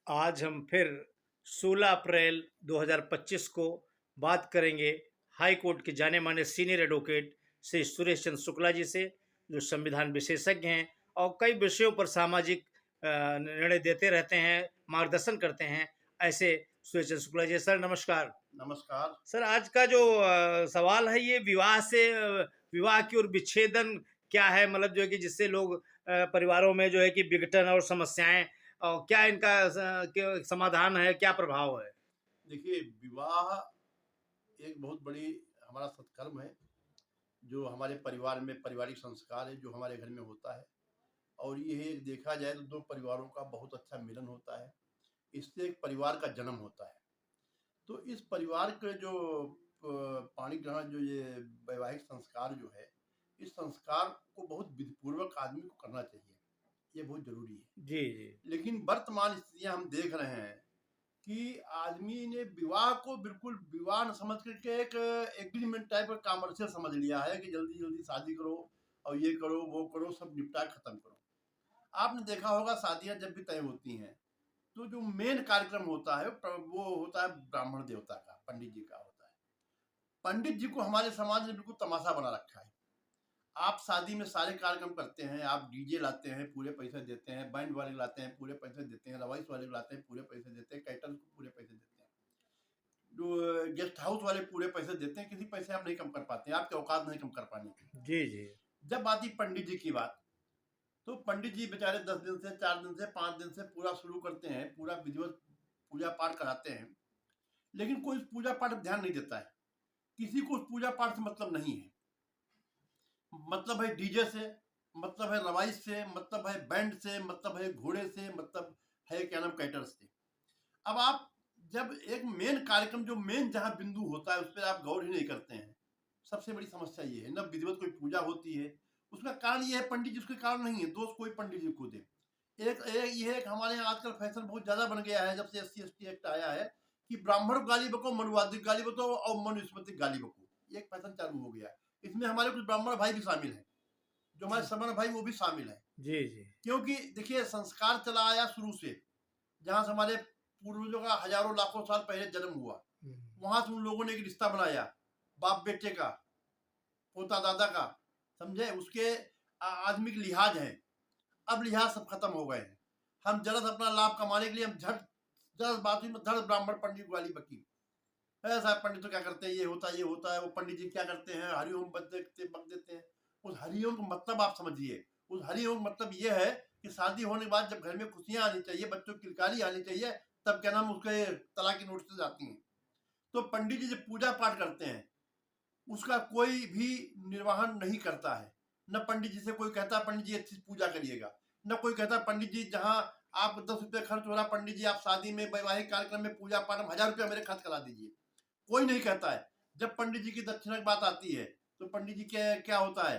आज हम फिर 16 अप्रैल 2025 को बात करेंगे हाई कोर्ट के जाने माने सीनियर एडवोकेट श्री सुरेश चंद्र शुक्ला जी से, जो संविधान विशेषज्ञ हैं और कई विषयों पर सामाजिक निर्णय देते रहते हैं, मार्गदर्शन करते हैं। ऐसे सुरेश चंद्र शुक्ला जी, सर नमस्कार। नमस्कार। सर, आज का जो सवाल है ये विवाह से विवाह की और विच्छेदन क्या है, मतलब जो है कि जिससे लोग परिवारों में जो है कि विघटन और समस्याएं, और क्या इनका समाधान है, क्या प्रभाव है? देखिए, विवाह एक बहुत बड़ी हमारा सत्कर्म है, जो हमारे परिवार में पारिवारिक संस्कार है, जो हमारे घर में होता है। और ये देखा जाए तो दो परिवारों का बहुत अच्छा मिलन होता है, इससे एक परिवार का जन्म होता है। तो इस परिवार के जो पाणी ग्रहण, जो ये वैवाहिक संस्कार जो है, इस संस्कार को बहुत विधिपूर्वक आदमी को करना चाहिए, ये बहुत जरूरी है। जी जी। लेकिन वर्तमान स्थितियां हम देख रहे हैं कि आदमी ने विवाह को बिल्कुल विवाह न समझ करके एक एग्रीमेंट टाइप का कॉमर्शियल समझ लिया है कि जल्दी जल्दी शादी करो और ये करो वो करो, सब निपटा खत्म करो। आपने देखा होगा, शादियां जब भी तय होती हैं तो जो मेन कार्यक्रम होता है वो होता है ब्राह्मण देवता का, पंडित जी का होता है। पंडित जी को हमारे समाज ने बिल्कुल तमाशा बना रखा है। आप शादी में सारे कार्यक्रम करते हैं, आप डीजे लाते हैं, पूरे पैसे देते हैं, बैंड वाले लाते हैं, पूरे पैसे देते हैं, रवाइस वाले लाते हैं, पूरे पैसे देते हैं, कैटर्स को पूरे पैसे देते हैं, जो गेस्ट हाउस वाले पूरे पैसे देते हैं। किसी पैसे आप नहीं कम कर पाते हैं, आपके औकात नहीं कम कर पाने की। जी जी। जब आती पंडित जी की बात, तो पंडित जी बेचारे 10 दिन से, 4 दिन से, 5 दिन से पूरा शुरू करते हैं, पूरा विधिवत पूजा पाठ कराते हैं। लेकिन कोई उस पूजा पाठ पर ध्यान नहीं देता है, किसी को उस पूजा पाठ से मतलब नहीं है। मतलब है डीजे से, मतलब है रवाइस से, मतलब है बैंड से, मतलब है घोड़े से, मतलब है क्या नाम कैटर्स से। अब आप जब एक मेन कार्यक्रम, जो मेन जहां बिंदु होता है, उस पर आप गौर ही नहीं करते हैं। सबसे बड़ी समस्या ये है। न विधिवत कोई पूजा होती है, उसका कारण ये है पंडित जी, उसके कारण नहीं है, दोस्त कोई पंडित जी को दे। ये एक हमारे यहाँ आजकल फैशन बहुत ज्यादा बन गया है, जब से SC/ST एक्ट आया है, कि ब्राह्मण को गाली बको, मनुवादिक गाली बको और मनुस्मृतिक गाली बको, ये एक फैशन चालू हो गया है। इसमें हमारे कुछ ब्राह्मण भाई भी शामिल हैं, जो हमारे सवर्ण भाई वो भी शामिल है। जी जी। क्योंकि देखिए, संस्कार चला आया शुरू से, जहां से हमारे पूर्वजों का हजारों लाखों साल पहले जन्म हुआ, वहां से उन लोगों ने एक रिश्ता बनाया, बाप बेटे का, पोता दादा का, समझे, उसके आदमी के लिहाज है। अब लिहाज सब खत्म हो गए हैं। हम जरा अपना लाभ कमाने के लिए हम झट जरा बात में धड़ ब्राह्मण पंडित वाली बकी, साहब पंडित तो क्या करते हैं, ये होता है ये होता है। वो पंडित जी क्या करते हैं, हरिओम बक देते हैं। उस हरिओम का मतलब आप समझिए, उस हरिओम मतलब ये है कि शादी होने के बाद जब घर में खुशियां आनी चाहिए, बच्चों की किलकारी आनी चाहिए, तब क्या नाम उसके तलाक की नोटिस आती हैं। तो पंडित जी जब पूजा पाठ करते हैं, उसका कोई भी निर्वहन नहीं करता है। न पंडित जी से कोई कहता है पंडित जी अच्छी पूजा करिएगा, न कोई कहता पंडित जी जहां आप 10 रुपये खर्च हो रहा, पंडित जी आप शादी में वैवाहिक कार्यक्रम में पूजा पाठ में 1000 रुपया मेरे खर्च करा दीजिए, कोई नहीं कहता है। जब पंडित जी की दक्षिणा की बात आती है, तो पंडित जी क्या होता है,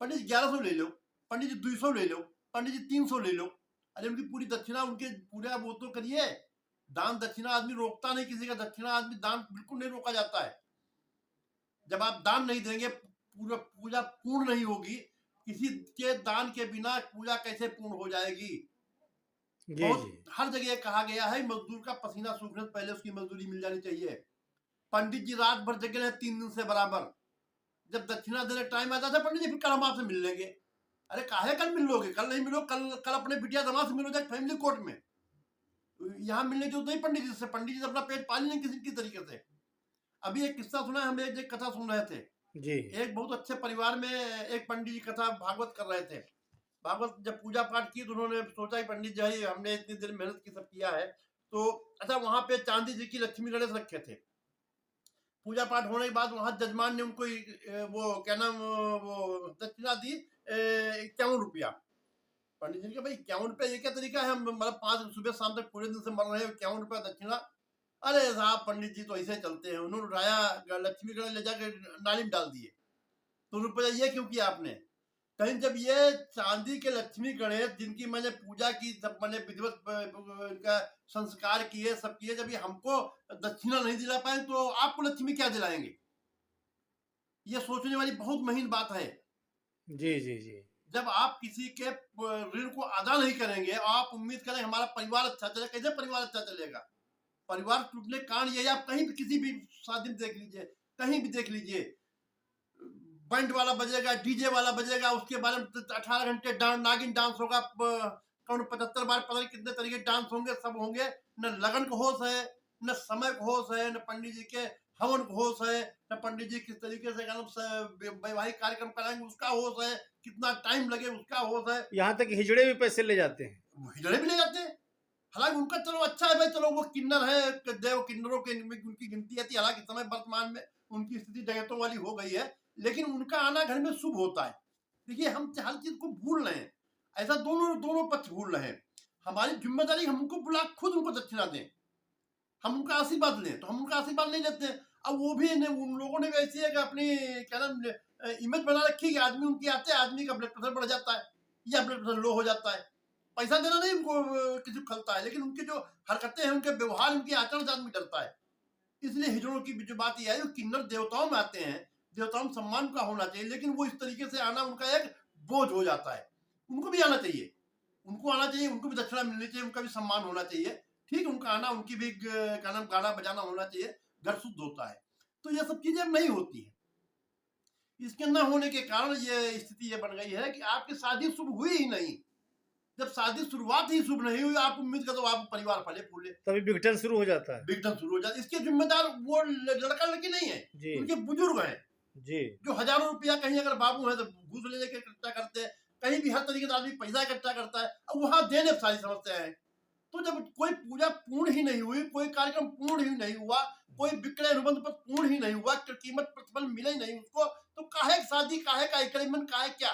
पंडित जी 1100 ले लो, पंडित जी 200 ले लो, पंडित जी 300 ले लो। अरे उनकी पूरी दक्षिणा, उनके पूरा वो तो करिए। दान दक्षिणा आदमी रोकता नहीं, किसी का दक्षिणा आदमी दान बिल्कुल नहीं रोका जाता है। जब आप दान नहीं देंगे, पूरा पूजा पूर्ण नहीं होगी। किसी के दान के बिना पूजा कैसे पूर्ण हो जाएगी? जी बहुत जी। हर जगह कहा गया है, मजदूर का पसीना सूखने से पहले उसकी मजदूरी मिल जानी चाहिए। पंडित जी रात भर जगे रहे 3 दिन से बराबर, जब दक्षिणा देने टाइम आता था, पंडित जी फिर कल हम आपसे मिल लेंगे। अरे काहे कल मिल लोगे, कल नहीं मिलो, कल कल अपने बिटिया दमाद से मिलो जाए फैमिली कोर्ट में। यहाँ मिलने की जरूरत नहीं पंडित जी से, पंडित जी अपना पेट पाल लेंगे किसी तरीके से। अभी एक किस्सा सुना है, हम एक कथा सुन रहे थे। जी। एक बहुत अच्छे परिवार में एक पंडित जी कथा भागवत कर रहे थे। भागवत जब पूजा पाठ की, तो उन्होंने सोचा कि पंडित जी हमने इतनी देर मेहनत की, सब किया है, तो अच्छा वहां पे चांदी जी की लक्ष्मी गणेश रखे थे। पूजा पाठ होने के बाद वहां जजमान ने उनको वो क्या नाम वो दक्षिणा दी 51 रुपया। पंडित जी ने कहा भाई 51 रुपया ये क्या तरीका है, हम मतलब 5 सुबह शाम तक पूरे दिन से मर रहे हैं, 51 रुपया दक्षिणा। अरे साहब पंडित जी तो ऐसे चलते हैं। उन्होंने उठाया, लक्ष्मी गणेश ले जाकर नाली में डाल दिए। तो उन्होंने पूछा ये क्यों किया आपने? कहीं जब ये चांदी के लक्ष्मी गणेश, जिनकी मैंने पूजा की, सब मैंने विधिवत इनका संस्कार किए, सब किए, जब ये हमको दक्षिणा नहीं दिला पाए, तो आपको लक्ष्मी क्या दिलाएंगे? ये सोचने वाली बहुत महीन बात है। जी जी। जी। जब आप किसी के ऋण को अदा नहीं करेंगे, आप उम्मीद करें हमारा परिवार अच्छा चले, कैसे परिवार अच्छा चलेगा? परिवार टूटने का कारण ये, आप कहीं भी किसी भी शादी में देख लीजिए, कहीं भी देख लीजिए, बैंड वाला बजेगा, डीजे वाला बजेगा, उसके बारे में 18 घंटे नागिन डांस होगा, कौन 75 बार पता नहीं कितने तरीके डांस होंगे, सब होंगे। न लगन को होश है, न समय को होश है, न पंडित जी के हवन को होश है, न पंडित जी किस तरीके से वैवाहिक कार्यक्रम कराएंगे उसका होश है, कितना टाइम लगे उसका होश है। यहाँ तक हिजड़े भी पैसे ले जाते हैं। हिजड़े भी ले जाते हैं। हालांकि उनका चलो अच्छा है भाई, चलो वो किन्नर है, देव किन्नरों के उनकी गिनती आती है। हालांकि समय वर्तमान में उनकी स्थिति जगतों वाली हो गई है, लेकिन उनका आना घर में शुभ होता है। देखिए हम हर चीज को भूल रहे हैं, ऐसा दोनों दोनों पक्ष भूल रहे हैं। हमारी जिम्मेदारी, हम उनको बुला खुद उनको दक्षिणा दें, हम उनका आशीर्वाद लें, तो हम उनका आशीर्वाद नहीं लेते हैं। अब वो भी उन लोगों ने भी ऐसी है कि अपनी क्या नाम इमेज बना रखी है, आदमी उनकी आते हैं, आदमी का ब्लड प्रेशर बढ़ जाता है या ब्लड प्रेशर लो हो जाता है। पैसा देना नहीं उनको किसी को खलता है, लेकिन उनके जो हरकतें हैं, उनके व्यवहार, उनकी आचरण से आदमी डरता है। इसलिए हिजड़ों की जो बात यह है, जो किन्नर देवताओं में आते हैं, देवताओं में सम्मान का होना चाहिए, लेकिन वो इस तरीके से आना उनका एक बोझ हो जाता है। उनको भी आना चाहिए, उनको आना चाहिए, उनको भी दक्षिणा मिलनी चाहिए, उनका भी सम्मान होना चाहिए। ठीक, उनका आना, उनकी भी क्या नाम गाना बजाना होना चाहिए, घर शुद्ध होता है। तो ये सब चीजें अब नहीं होती है। इसके न होने के कारण ये स्थिति ये बन गई है कि आपकी शादी शुभ हुई ही नहीं। जब शादी शुरुआत ही शुभ नहीं हुई, आप उम्मीद करो आप परिवार फले फूले, तभी विघटन शुरू हो जाता है। विघटन शुरू हो जाता है। इसके जिम्मेदार वो लड़का लड़की नहीं है, उनके बुजुर्ग हैं जी, जो हजारों रुपया, कहीं अगर बाबू है तो घूस ले लेके इकट्ठा करते हैं, कहीं भी हर तरीके से आदमी पैसा इकट्ठा करता है, अब वहां देने सारी समस्या है। तो जब कोई पूजा पूर्ण ही नहीं हुई, कोई कार्यक्रम पूर्ण ही नहीं हुआ, कोई विक्रय अनुबंध पर पूर्ण ही नहीं हुआ, कीमत प्रतिफल मिले ही नहीं उसको, तो काहे शादी, काहे का एग्रीमेंट, काहे क्या?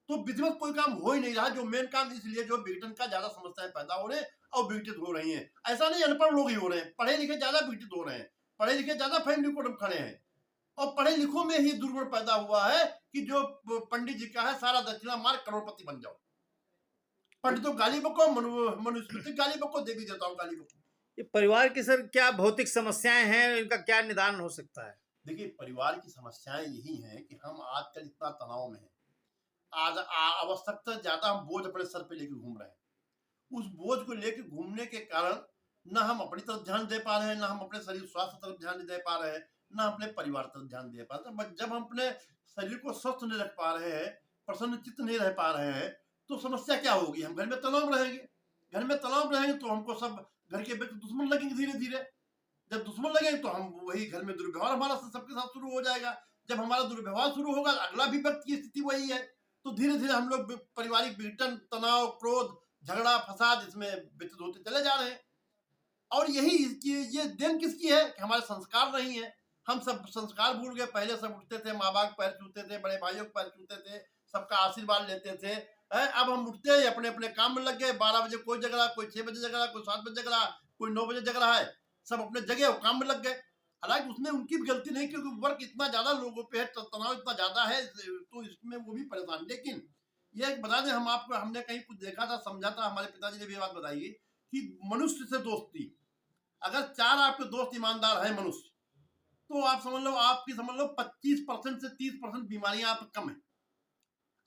तो विधिवत कोई काम हो ही नहीं रहा, जो मेन काम, इसलिए जो विघटन का ज्यादा समस्याएं पैदा हो रहे हैं और विघटित हो रही हैं। ऐसा नहीं अनपढ़ लोग ही हो रहे हैं, पढ़े लिखे ज्यादा विघटित हो रहे हैं, पढ़े लिखे ज्यादा फैमिली कोड में खड़े हैं, और पढ़े लिखों में ही दुर्गुण पैदा हुआ है कि जो पंडित जी का है सारा दक्षिणा मार करोड़पति बन जाओ। पंडितों गाली बको, मनुस्मृति गाली बको, देवी देवताओं गाली बको। ये परिवार की सर क्या भौतिक समस्याएं हैं, इनका क्या निदान हो सकता है? देखिए परिवार की समस्याएं यही हैं कि हम आजकल इतना तनाव में हैं, आज आवश्यकता ज्यादा हम बोझ अपने सर पे लेके घूम रहे हैं। उस बोझ को लेके घूमने के कारण न हम अपनी तरफ ध्यान दे पा रहे हैं, न हम अपने शरीर स्वास्थ्य तरफ ध्यान नहीं दे पा रहे हैं, न अपने परिवार तरफ ध्यान दे पा रहे हैं। जब हम अपने शरीर को स्वस्थ नहीं रख पा रहे हैं, प्रसन्न चित्त नहीं रह पा रहे हैं, तो समस्या क्या होगी? हम घर में तनाव रहेंगे, घर में तनाव रहेंगे तो हमको सब घर के व्यक्ति दुश्मन लगेंगे धीरे धीरे। जब दुश्मन लगेंगे तो हम वही घर में दुर्व्यवहार हमारा सबके साथ शुरू हो जाएगा। जब हमारा दुर्व्यवहार शुरू होगा, अगला भी व्यक्ति की स्थिति वही है, तो धीरे धीरे हम लोग पारिवारिक विघटन, तनाव, क्रोध, झगड़ा, फसाद इसमें व्यतीत होते चले जा रहे हैं। और यही ये देन किसकी है कि हमारे संस्कार नहीं है। हम सब संस्कार भूल गए। पहले सब उठते थे, माँ बाप पैर छूते थे, बड़े भाइयों के पैर छूते थे, सबका आशीर्वाद लेते थे। अब हम उठते हैं, अपने अपने काम में लग गए। 12 बजे कोई जग रहा, कोई 6 बजे जग रहा, कोई 7 बजे जग रहा, कोई 9 बजे जग रहा है, सब अपने जगह काम में लग गए। हालांकि उसमें उनकी भी गलती नहीं, क्योंकि वर्क इतना ज्यादा लोगों पे है, तनाव इतना ज्यादा है, तो इसमें वो भी परेशान। लेकिन ये बता दें, हम आपको, हमने कहीं कुछ देखा था, समझा था, हमारे पिताजी ने भी बात बताई कि मनुष्य से दोस्ती, अगर 4 आपके दोस्त ईमानदार है मनुष्य, तो आप समझ लो, आपकी समझ लो 25% से 30% बीमारियां आप कम है।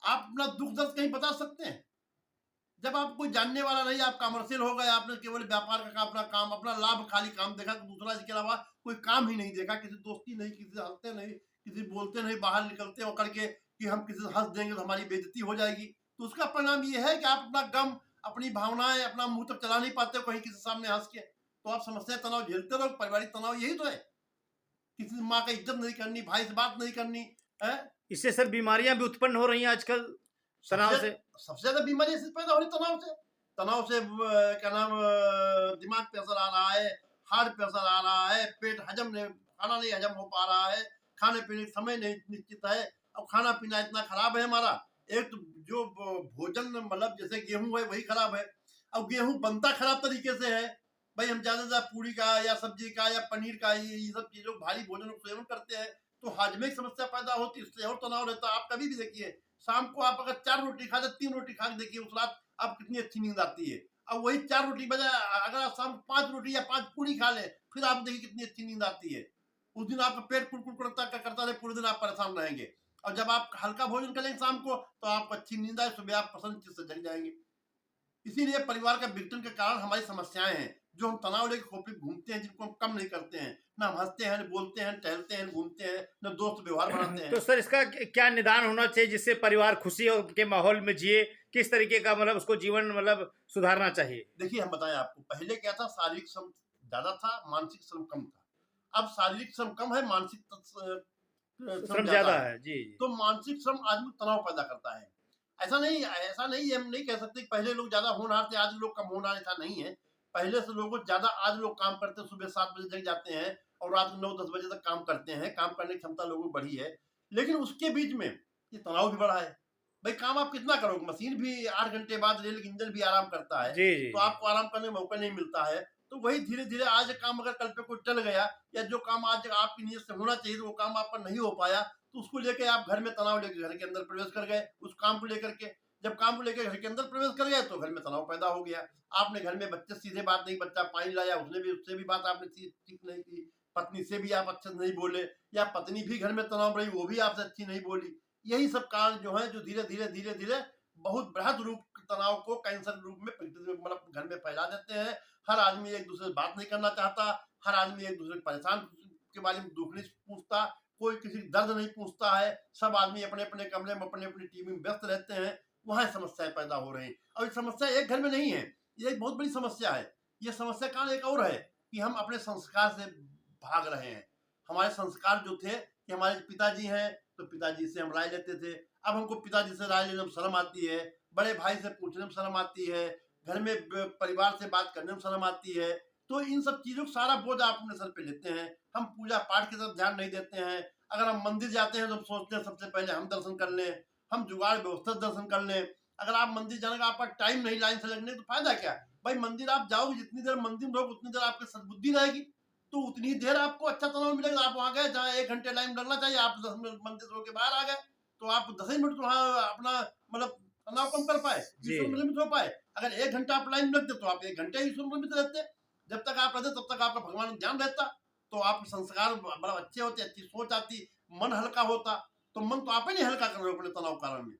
आप अपना दुख दर्द कहीं बता सकते हैं। जब आप कोई जानने वाला नहीं, आप कमर्शियल हो गए, आपने केवल व्यापार का अपना काम, अपना लाभ खाली काम देखा, दूसरा इसके अलावा कोई काम ही नहीं देखा, किसी दोस्ती नहीं, किसी से हंसते नहीं, किसी बोलते नहीं, बाहर निकलते होकर के कि हम किसी से हंस देंगे तो हमारी बेइज्जती हो जाएगी। तो उसका परिणाम ये है कि आप अपना गम, अपनी भावनाएं अपना मुंह तक चला नहीं पाते कहीं किसी सामने हंस के। तो आप समस्या, तनाव झेलते रहो। पारिवारिक तनाव यही तो है, किसी माँ का इज्जत नहीं करनी, भाई से बात नहीं करनी है। इससे सर बीमारियां भी उत्पन्न हो रही हैं आजकल, तनाव से। सबसे ज्यादा बीमारी इससे पैदा हो रही तनाव से। तनाव से क्या नाम, दिमाग पे असर आ रहा है, हार्ट पे असर आ रहा है, पेट हजम नहीं, खाना नहीं हजम हो पा रहा है, खाने पीने का समय नहीं निश्चित है। अब खाना पीना इतना खराब है हमारा, एक तो जो भोजन मतलब जैसे गेहूं है वही खराब है। अब गेहूं बनता खराब तरीके से है भाई। हम ज्यादा से ज्यादा पूरी का या सब्जी का या पनीर का, ये सब चीजों भारी भोजन का सेवन करते हैं, तो हाजमे की समस्या पैदा होती है, इससे और तनाव रहता है। आप कभी भी देखिए, शाम को आप अगर 4 रोटी खा ले, 3 रोटी खा के देखिए, उस रात आप कितनी अच्छी नींद आती है। अब वही 4 रोटी बजाय अगर आप शाम 5 रोटी या 5 पूरी खा ले, फिर आप देखिए कितनी अच्छी नींद आती है। उस दिन आपका पेट कुड़कुड़ करता रहे, पूरे दिन आप परेशान रहेंगे। और जब आप हल्का भोजन करेंगे शाम को तो आपको अच्छी नींद आए, सुबह आप प्रसन्न चित्त से जग जाएंगे। इसीलिए परिवार का विघटन के कारण हमारी समस्याएं हैं, जो हम तनाव लेकर खोपड़ी घूमते हैं, जिनको हम कम नहीं करते हैं। ना हम हंसते हैं, न बोलते हैं, टहलते हैं, घूमते हैं, न दोस्त व्यवहार बनाते हैं। तो सर इसका क्या निदान होना चाहिए जिससे परिवार खुशी के माहौल में जिए? किस तरीके का मतलब उसको जीवन मतलब सुधारना चाहिए? देखिए हम बताएं आपको, पहले क्या था, शारीरिक श्रम ज्यादा था, मानसिक श्रम कम था। अब शारीरिक श्रम कम है, मानसिक श्रम ज्यादा ज्यादा है जी। तो मानसिक श्रम आदमी तनाव पैदा करता है। ऐसा नहीं हम नहीं कह सकते पहले लोग ज्यादा होनहार थे, आज लोग कम होनहार, ऐसा नहीं है। पहले से लोगों ज्यादा आज लोग काम करते हैं, सुबह 7 बजे जग जाते हैं और रात 9-10 बजे तक काम करते हैं। काम करने की क्षमता लोगों की बढ़ी है, लेकिन उसके बीच में ये तनाव भी बढ़ा है। भाई काम आप कितना करोगे, मशीन भी 8 घंटे बाद, रेल इंजन भी आराम करता है, जी जी तो आपको आराम करने का मौका नहीं मिलता है। तो वही धीरे धीरे आज काम अगर कल पे कोई टल गया, या जो काम आज आपकी नीयत से होना चाहिए तो वो काम आपका नहीं हो पाया, तो उसको लेके आप घर में तनाव लेके घर के अंदर प्रवेश कर गए उस काम को लेकर के। जब काम को लेकर घर के अंदर प्रवेश कर गए तो घर में तनाव पैदा हो गया। आपने घर में बच्चे सीधे बात नहीं, बच्चा पानी लाया, उससे भी बात आपने ठीक नहीं की, पत्नी से भी आप अच्छे से नहीं बोले, या पत्नी भी घर में तनाव रही, वो भी आपसे अच्छी नहीं बोली। यही सब कारण जो है, जो धीरे धीरे बहुत बृहद रूप तनाव को कैंसर रूप में मतलब घर में फैला देते हैं। हर आदमी एक दूसरे से बात नहीं करना चाहता, हर आदमी एक दूसरे परेशान के बारे में दुख नहीं पूछता, कोई किसी दर्द नहीं पूछता है। सब आदमी अपने अपने कमरे में अपनी अपनी टीवी में व्यस्त रहते हैं, वहां समस्याएं पैदा हो रही हैं। और ये समस्या एक घर में नहीं है, ये एक बहुत बड़ी समस्या है। ये समस्या कारण एक और है कि हम अपने संस्कार से भाग रहे हैं। हमारे संस्कार जो थे कि हमारे पिताजी हैं तो पिताजी से हम राय लेते थे, अब हमको पिताजी से राय लेने में शर्म आती है, बड़े भाई से पूछने में शर्म आती है, घर में परिवार से बात करने में शर्म आती है। तो इन सब चीजों का सारा बोझ आप अपने सर पे लेते हैं। हम पूजा पाठ की तरफ ध्यान नहीं देते हैं। अगर हम मंदिर जाते हैं तो हम सोचते हैं सबसे पहले हम दर्शन कर लें, हम जुगाड़ व्यवस्था दर्शन कर लें। अगर आप मंदिर जाने का आपका टाइम नहीं लाइन से लगने तो फायदा क्या? भाई मंदिर आप जाओगे, जितनी देर मंदिर में रहोगे उतनी देर आपकी सद्बुद्धि रहेगी, तो उतनी देर आपको अच्छा तनाव मिलेगा। आप वहां गए जहाँ 1 घंटे लाइन लगना चाहिए, आप 10 मिनट मंदिर से होकर बाहर आ गए, तो आप 10 ही मिनट वहां अपना मतलब तनाव कम कर पाए, ईश्वर में लिमिट हो पाए। अगर 1 घंटा आप लाइन में लगते तो आप 1 घंटे ईश्वर में लिमिट रहते। जब तक आप रहते तब तक आपका भगवान में ध्यान रहता, तो आपके संस्कार बड़ा अच्छे होते, अच्छी सोच आती, मन हल्का होता। तो मन तो आप ही नहीं हल्का कर रहे हो अपने तनाव कारण में।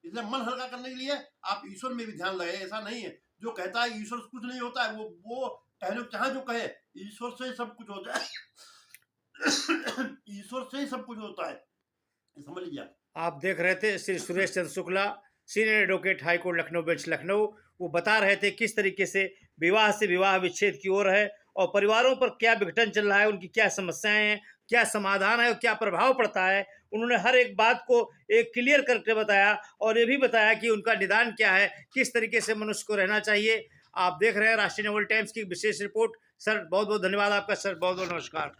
इसलिए मन हल्का करने के लिए आप ईश्वर में भी ध्यान लगाए। ऐसा नहीं है जो कहता है ईश्वर से कुछ नहीं होता है, वो कहने चाहे जो कहे ईश्वर से ही सब कुछ होता है। ईश्वर से ही सब कुछ होता है, समझ लीजिए। आप देख रहे थे Shri Suresh Chandra Shukla, senior advocate high court Lucknow bench Lucknow. वो बता रहे थे किस तरीके से विवाह से विवाह विच्छेद की ओर है और परिवारों पर क्या विघटन चल रहा है, उनकी क्या समस्याएं हैं, क्या समाधान है और क्या प्रभाव पड़ता है। उन्होंने हर एक बात को एक क्लियर करके बताया और ये भी बताया कि उनका निदान क्या है, किस तरीके से मनुष्य को रहना चाहिए। आप देख रहे हैं राष्ट्रीय नवल टाइम्स की विशेष रिपोर्ट। सर बहुत बहुत धन्यवाद आपका। सर बहुत बहुत नमस्कार।